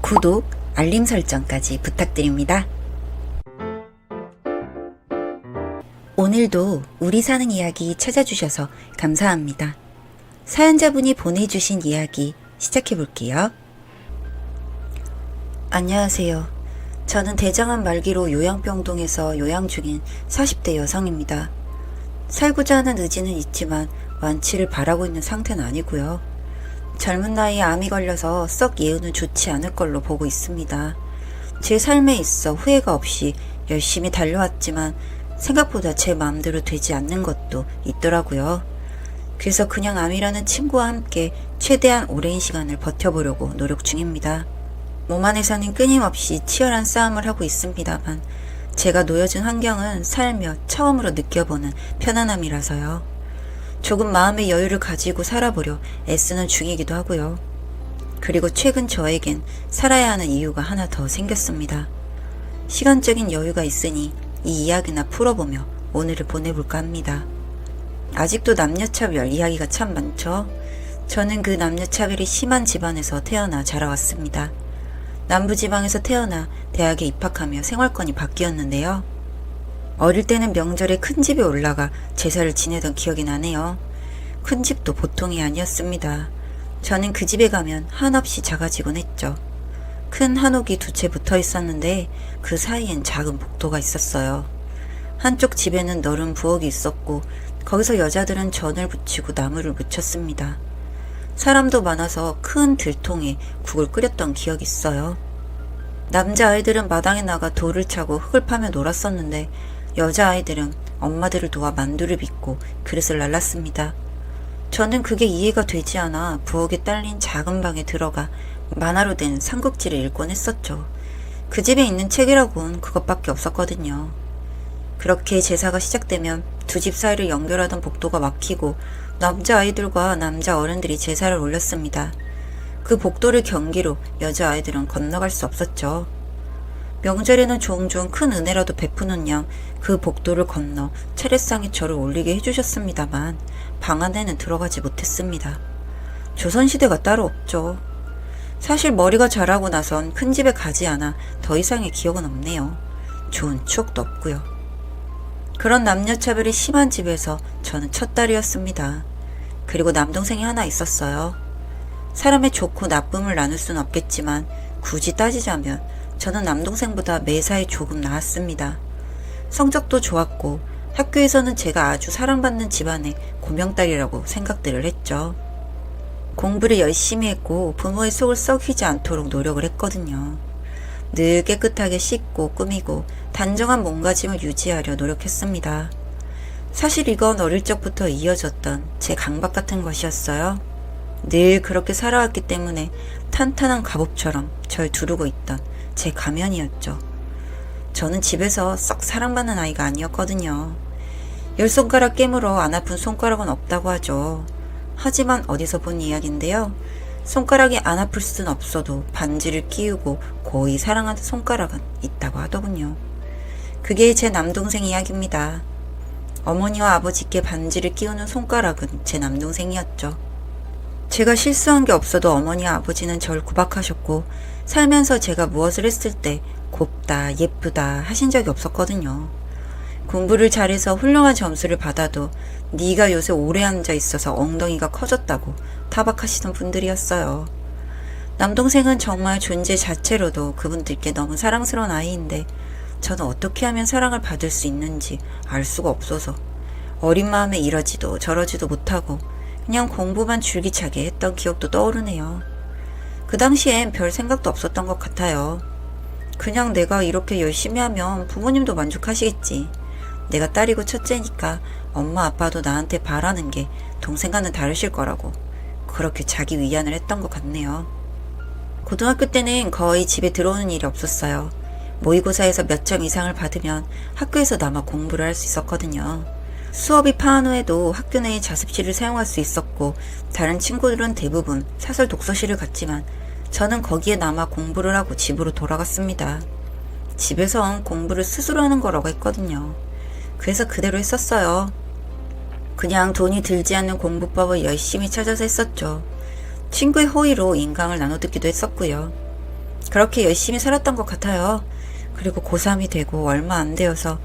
구독, 알림 설정까지 부탁드립니다. 오늘도 우리 사는 이야기 찾아주셔서 감사합니다. 사연자분이 보내주신 이야기 시작해볼게요. 안녕하세요. 저는 대장암 말기로 요양병동에서 요양 중인 40대 여성입니다. 살고자 하는 의지는 있지만 완치를 바라고 있는 상태는 아니고요. 젊은 나이에 암이 걸려서 썩 예후는 좋지 않을 걸로 보고 있습니다. 제 삶에 있어 후회가 없이 열심히 달려왔지만 생각보다 제 마음대로 되지 않는 것도 있더라고요. 그래서 그냥 암이라는 친구와 함께 최대한 오랜 시간을 버텨보려고 노력 중입니다. 몸 안에서는 끊임없이 치열한 싸움을 하고 있습니다만 제가 놓여진 환경은 살며 처음으로 느껴보는 편안함이라서요. 조금 마음의 여유를 가지고 살아보려 애쓰는 중이기도 하고요. 그리고 최근 저에겐 살아야 하는 이유가 하나 더 생겼습니다. 시간적인 여유가 있으니 이 이야기나 풀어보며 오늘을 보내볼까 합니다. 아직도 남녀차별 이야기가 참 많죠. 저는 그 남녀차별이 심한 집안에서 태어나 자라왔습니다. 남부지방에서 태어나 대학에 입학하며 생활권이 바뀌었는데요. 어릴 때는 명절에 큰 집에 올라가 제사를 지내던 기억이 나네요. 큰 집도 보통이 아니었습니다. 저는 그 집에 가면 한없이 작아지곤 했죠. 큰 한옥이 두 채 붙어 있었는데 그 사이엔 작은 복도가 있었어요. 한쪽 집에는 너른 부엌이 있었고 거기서 여자들은 전을 부치고 나무를 묻혔습니다. 사람도 많아서 큰 들통에 국을 끓였던 기억이 있어요. 남자아이들은 마당에 나가 돌을 차고 흙을 파며 놀았었는데 여자아이들은 엄마들을 도와 만두를 빚고 그릇을 날랐습니다. 저는 그게 이해가 되지 않아 부엌에 딸린 작은 방에 들어가 만화로 된 삼국지를 읽곤 했었죠. 그 집에 있는 책이라곤 그것밖에 없었거든요. 그렇게 제사가 시작되면 두 집 사이를 연결하던 복도가 막히고 남자아이들과 남자 어른들이 제사를 올렸습니다. 그 복도를 경기로 여자아이들은 건너갈 수 없었죠. 명절에는 종종 큰 은혜라도 베푸는 양 그 복도를 건너 차례상에 저를 올리게 해주셨습니다만 방 안에는 들어가지 못했습니다. 조선시대가 따로 없죠. 사실 머리가 자라고 나선 큰 집에 가지 않아 더 이상의 기억은 없네요. 좋은 추억도 없고요. 그런 남녀차별이 심한 집에서 저는 첫 딸이었습니다. 그리고 남동생이 하나 있었어요. 사람의 좋고 나쁨을 나눌 수는 없겠지만 굳이 따지자면 저는 남동생보다 매사에 조금 나았습니다. 성적도 좋았고 학교에서는 제가 아주 사랑받는 집안의 고명딸이라고 생각들을 했죠. 공부를 열심히 했고 부모의 속을 썩히지 않도록 노력을 했거든요. 늘 깨끗하게 씻고 꾸미고 단정한 몸가짐을 유지하려 노력했습니다. 사실 이건 어릴 적부터 이어졌던 제 강박 같은 것이었어요. 늘 그렇게 살아왔기 때문에 탄탄한 갑옷처럼 절 두르고 있던 제 가면이었죠. 저는 집에서 썩 사랑받는 아이가 아니었거든요. 10손가락 깨물어 안 아픈 손가락은 없다고 하죠. 하지만 어디서 본 이야기인데요. 손가락이 안 아플 수는 없어도 반지를 끼우고 고이 사랑하는 손가락은 있다고 하더군요. 그게 제 남동생 이야기입니다. 어머니와 아버지께 반지를 끼우는 손가락은 제 남동생이었죠. 제가 실수한 게 없어도 어머니와 아버지는 절 구박하셨고 살면서 제가 무엇을 했을 때 곱다, 예쁘다 하신 적이 없었거든요. 공부를 잘해서 훌륭한 점수를 받아도 네가 요새 오래 앉아 있어서 엉덩이가 커졌다고 타박하시던 분들이었어요. 남동생은 정말 존재 자체로도 그분들께 너무 사랑스러운 아이인데 저는 어떻게 하면 사랑을 받을 수 있는지 알 수가 없어서 어린 마음에 이러지도 저러지도 못하고 그냥 공부만 줄기차게 했던 기억도 떠오르네요. 그 당시엔 별 생각도 없었던 것 같아요. 그냥 내가 이렇게 열심히 하면 부모님도 만족하시겠지. 내가 딸이고 첫째니까 엄마 아빠도 나한테 바라는 게 동생과는 다르실 거라고 그렇게 자기 위안을 했던 것 같네요. 고등학교 때는 거의 집에 들어오는 일이 없었어요. 모의고사에서 몇 점 이상을 받으면 학교에서 남아 공부를 할 수 있었거든요. 수업이 파한 후에도 학교 내에 자습실을 사용할 수 있었고 다른 친구들은 대부분 사설 독서실을 갔지만 저는 거기에 남아 공부를 하고 집으로 돌아갔습니다. 집에선 공부를 스스로 하는 거라고 했거든요. 그래서 그대로 했었어요. 그냥 돈이 들지 않는 공부법을 열심히 찾아서 했었죠. 친구의 호의로 인강을 나눠 듣기도 했었고요. 그렇게 열심히 살았던 것 같아요. 그리고 고3이 되고 얼마 안 되어서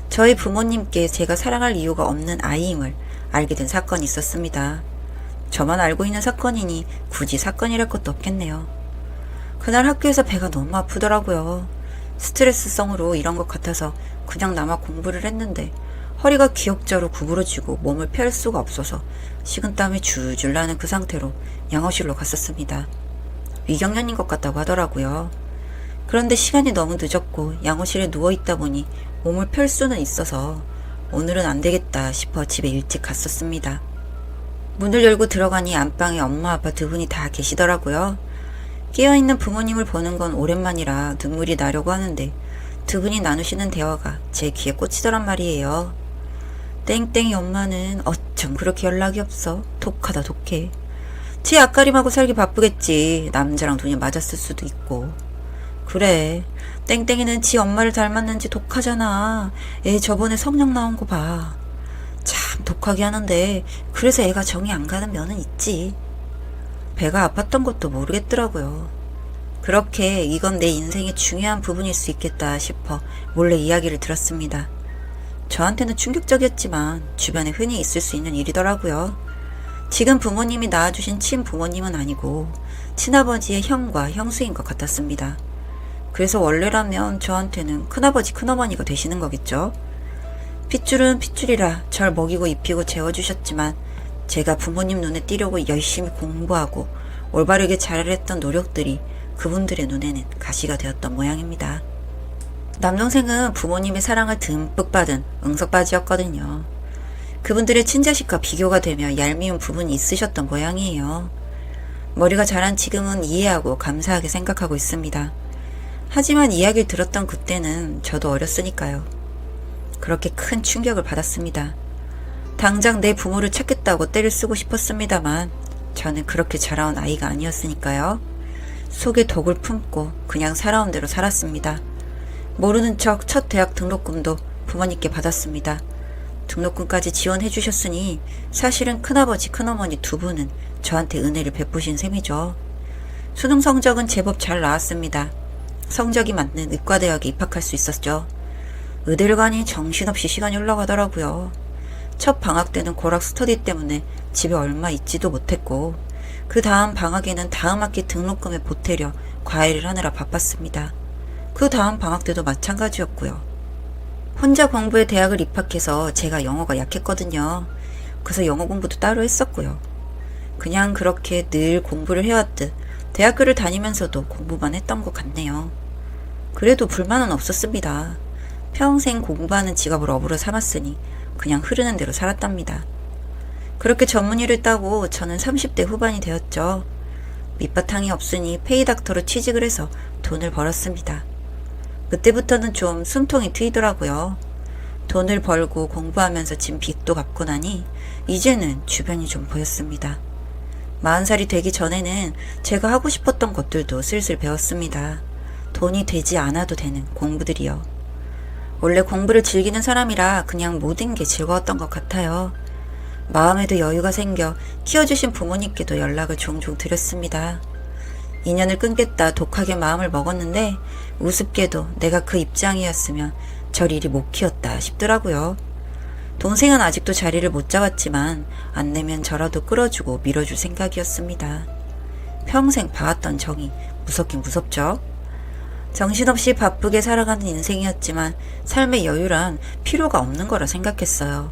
저희 부모님께 제가 사랑할 이유가 없는 아이임을 알게 된 사건이 있었습니다. 저만 알고 있는 사건이니 굳이 사건이랄 것도 없겠네요. 그날 학교에서 배가 너무 아프더라고요. 스트레스성으로 이런 것 같아서 그냥 남아 공부를 했는데 허리가 기역자로 구부러지고 몸을 펼 수가 없어서 식은땀이 줄줄 나는 그 상태로 양호실로 갔었습니다. 위경련인 것 같다고 하더라고요. 그런데 시간이 너무 늦었고 양호실에 누워있다 보니 몸을 펼 수는 있어서 오늘은 안 되겠다 싶어 집에 일찍 갔었습니다. 문을 열고 들어가니 안방에 엄마 아빠 두 분이 다 계시더라고요. 깨어있는 부모님을 보는 건 오랜만이라 눈물이 나려고 하는데 두 분이 나누시는 대화가 제 귀에 꽂히더란 말이에요. 땡땡이 엄마는 어쩜 그렇게 연락이 없어? 독하다 독해. 지 앞가림하고 살기 바쁘겠지. 남자랑 돈이 맞았을 수도 있고. 그래, 땡땡이는 지 엄마를 닮았는지 독하잖아. 애 저번에 성령 나온 거 봐. 참 독하게 하는데 그래서 애가 정이 안 가는 면은 있지. 배가 아팠던 것도 모르겠더라고요. 그렇게 이건 내 인생의 중요한 부분일 수 있겠다 싶어 몰래 이야기를 들었습니다. 저한테는 충격적이었지만 주변에 흔히 있을 수 있는 일이더라고요. 지금 부모님이 낳아주신 친부모님은 아니고 친아버지의 형과 형수인 것 같았습니다. 그래서 원래라면 저한테는 큰아버지 큰어머니가 되시는 거겠죠. 핏줄은 핏줄이라 절 먹이고 입히고 재워주셨지만 제가 부모님 눈에 띄려고 열심히 공부하고 올바르게 잘했던 노력들이 그분들의 눈에는 가시가 되었던 모양입니다. 남동생은 부모님의 사랑을 듬뿍 받은 응석바지였거든요. 그분들의 친자식과 비교가 되며 얄미운 부분이 있으셨던 모양이에요. 머리가 자란 지금은 이해하고 감사하게 생각하고 있습니다. 하지만 이야기를 들었던 그때는 저도 어렸으니까요. 그렇게 큰 충격을 받았습니다. 당장 내 부모를 찾겠다고 떼를 쓰고 싶었습니다만 저는 그렇게 자라온 아이가 아니었으니까요. 속에 독을 품고 그냥 살아온 대로 살았습니다. 모르는 척 첫 대학 등록금도 부모님께 받았습니다. 등록금까지 지원해 주셨으니 사실은 큰아버지 큰어머니 두 분은 저한테 은혜를 베푸신 셈이죠. 수능 성적은 제법 잘 나왔습니다. 성적이 맞는 의과대학에 입학할 수 있었죠. 의대를 가니 정신없이 시간이 흘러가더라고요. 첫 방학 때는 고락 스터디 때문에 집에 얼마 있지도 못했고 그 다음 방학에는 다음 학기 등록금에 보태려 과외를 하느라 바빴습니다. 그 다음 방학 때도 마찬가지였고요. 혼자 공부해 대학을 입학해서 제가 영어가 약했거든요. 그래서 영어 공부도 따로 했었고요. 그냥 그렇게 늘 공부를 해왔듯 대학교를 다니면서도 공부만 했던 것 같네요. 그래도 불만은 없었습니다. 평생 공부하는 직업을 업으로 삼았으니 그냥 흐르는 대로 살았답니다. 그렇게 전문의를 따고 저는 30대 후반이 되었죠. 밑바탕이 없으니 페이닥터로 취직을 해서 돈을 벌었습니다. 그때부터는 좀 숨통이 트이더라고요. 돈을 벌고 공부하면서 진 빚도 갚고 나니 이제는 주변이 좀 보였습니다. 40살이 되기 전에는 제가 하고 싶었던 것들도 슬슬 배웠습니다. 돈이 되지 않아도 되는 공부들이요. 원래 공부를 즐기는 사람이라 그냥 모든 게 즐거웠던 것 같아요. 마음에도 여유가 생겨 키워주신 부모님께도 연락을 종종 드렸습니다. 인연을 끊겠다 독하게 마음을 먹었는데 우습게도 내가 그 입장이었으면 절 이리 못 키웠다 싶더라고요. 동생은 아직도 자리를 못 잡았지만 안 내면 저라도 끌어주고 밀어줄 생각이었습니다. 평생 봐왔던 정이 무섭긴 무섭죠. 정신없이 바쁘게 살아가는 인생이었지만 삶의 여유란 필요가 없는 거라 생각했어요.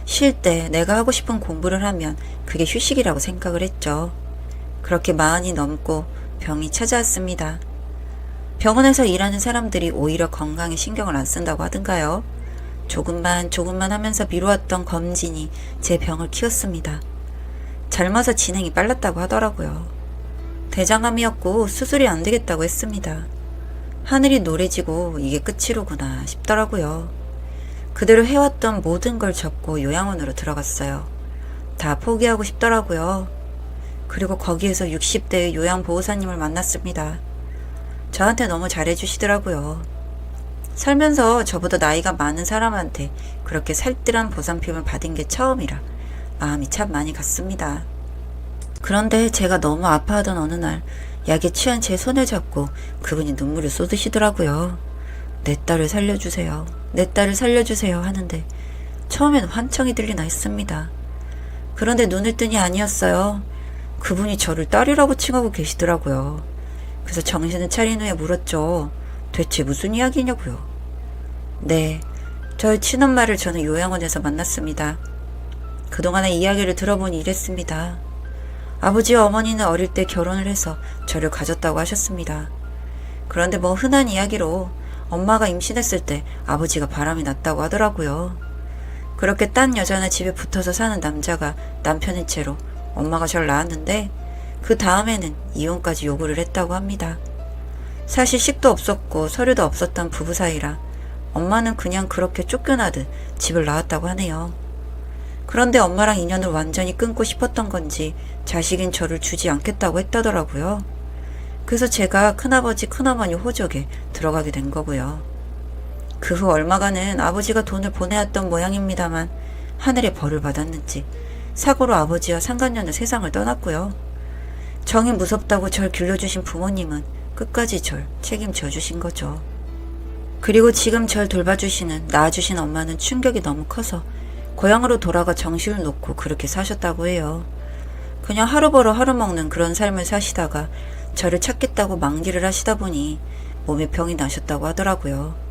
쉴 때 내가 하고 싶은 공부를 하면 그게 휴식이라고 생각을 했죠. 그렇게 40이 넘고 병이 찾아왔습니다. 병원에서 일하는 사람들이 오히려 건강에 신경을 안 쓴다고 하던가요. 조금만 하면서 미루었던 검진이 제 병을 키웠습니다. 젊어서 진행이 빨랐다고 하더라고요. 대장암이었고 수술이 안 되겠다고 했습니다. 하늘이 노래지고 이게 끝이로구나 싶더라고요. 그대로 해왔던 모든 걸 접고 요양원으로 들어갔어요. 다 포기하고 싶더라고요. 그리고 거기에서 60대의 요양보호사님을 만났습니다. 저한테 너무 잘해주시더라고요. 살면서 저보다 나이가 많은 사람한테 그렇게 살뜰한 보상품을 받은 게 처음이라 마음이 참 많이 갔습니다. 그런데 제가 너무 아파하던 어느 날 약에 취한 제 손을 잡고 그분이 눈물을 쏟으시더라고요. 내 딸을 살려주세요. 내 딸을 살려주세요 하는데 처음엔 환청이 들리나 했습니다. 그런데 눈을 뜨니 아니었어요. 그분이 저를 딸이라고 칭하고 계시더라고요. 그래서 정신을 차린 후에 물었죠. 대체 무슨 이야기냐고요. 네, 저희 친엄마를 저는 요양원에서 만났습니다. 그동안의 이야기를 들어보니 이랬습니다. 아버지와 어머니는 어릴 때 결혼을 해서 저를 가졌다고 하셨습니다. 그런데 뭐 흔한 이야기로 엄마가 임신했을 때 아버지가 바람이 났다고 하더라고요. 그렇게 딴 여자나 집에 붙어서 사는 남자가 남편인 채로 엄마가 절 낳았는데 그 다음에는 이혼까지 요구를 했다고 합니다. 사실 식도 없었고 서류도 없었던 부부 사이라 엄마는 그냥 그렇게 쫓겨나듯 집을 나왔다고 하네요. 그런데 엄마랑 인연을 완전히 끊고 싶었던 건지 자식인 저를 주지 않겠다고 했다더라고요. 그래서 제가 큰아버지 큰어머니 호적에 들어가게 된 거고요. 그 후 얼마간은 아버지가 돈을 보내왔던 모양입니다만 하늘의 벌을 받았는지 사고로 아버지와 상간녀는 세상을 떠났고요. 정이 무섭다고 절 길러주신 부모님은 끝까지 절 책임져 주신 거죠. 그리고 지금 절 돌봐주시는 낳아주신 엄마는 충격이 너무 커서 고향으로 돌아가 정신을 놓고 그렇게 사셨다고 해요. 그냥 하루 벌어 하루 먹는 그런 삶을 사시다가 저를 찾겠다고 만기를 하시다 보니 몸에 병이 나셨다고 하더라고요.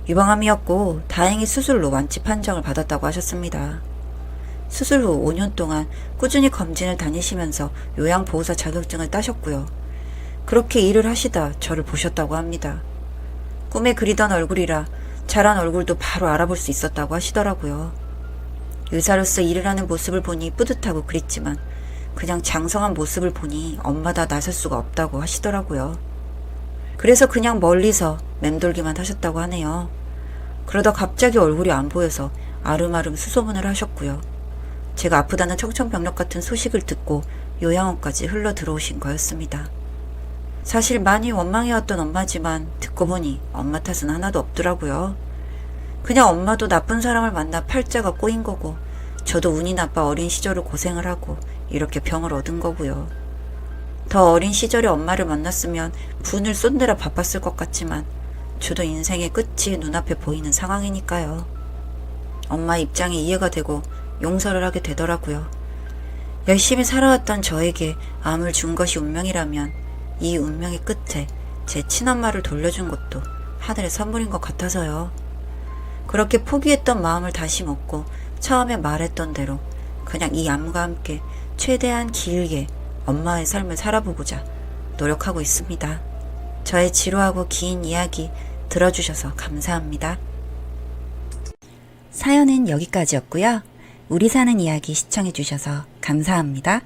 유방암이었고 다행히 수술로 완치 판정을 받았다고 하셨습니다. 수술 후 5년 동안 꾸준히 검진을 다니시면서 요양보호사 자격증을 따셨고요. 그렇게 일을 하시다 저를 보셨다고 합니다. 꿈에 그리던 얼굴이라 자란 얼굴도 바로 알아볼 수 있었다고 하시더라고요. 의사로서 일을 하는 모습을 보니 뿌듯하고 그랬지만 그냥 장성한 모습을 보니 엄마다 나설 수가 없다고 하시더라고요. 그래서 그냥 멀리서 맴돌기만 하셨다고 하네요. 그러다 갑자기 얼굴이 안 보여서 아름아름 수소문을 하셨고요. 제가 아프다는 청천벽력 같은 소식을 듣고 요양원까지 흘러 들어오신 거였습니다. 사실 많이 원망해왔던 엄마지만 듣고 보니 엄마 탓은 하나도 없더라고요. 그냥 엄마도 나쁜 사람을 만나 팔자가 꼬인 거고 저도 운이 나빠 어린 시절을 고생을 하고 이렇게 병을 얻은 거고요. 더 어린 시절에 엄마를 만났으면 분을 쏟느라 바빴을 것 같지만 저도 인생의 끝이 눈앞에 보이는 상황이니까요. 엄마 입장에 이해가 되고 용서를 하게 되더라고요. 열심히 살아왔던 저에게 암을 준 것이 운명이라면 이 운명의 끝에 제 친엄마를 돌려준 것도 하늘의 선물인 것 같아서요. 그렇게 포기했던 마음을 다시 먹고 처음에 말했던 대로 그냥 이 암과 함께 최대한 길게 엄마의 삶을 살아보고자 노력하고 있습니다. 저의 지루하고 긴 이야기 들어주셔서 감사합니다. 사연은 여기까지였고요. 우리 사는 이야기 시청해주셔서 감사합니다.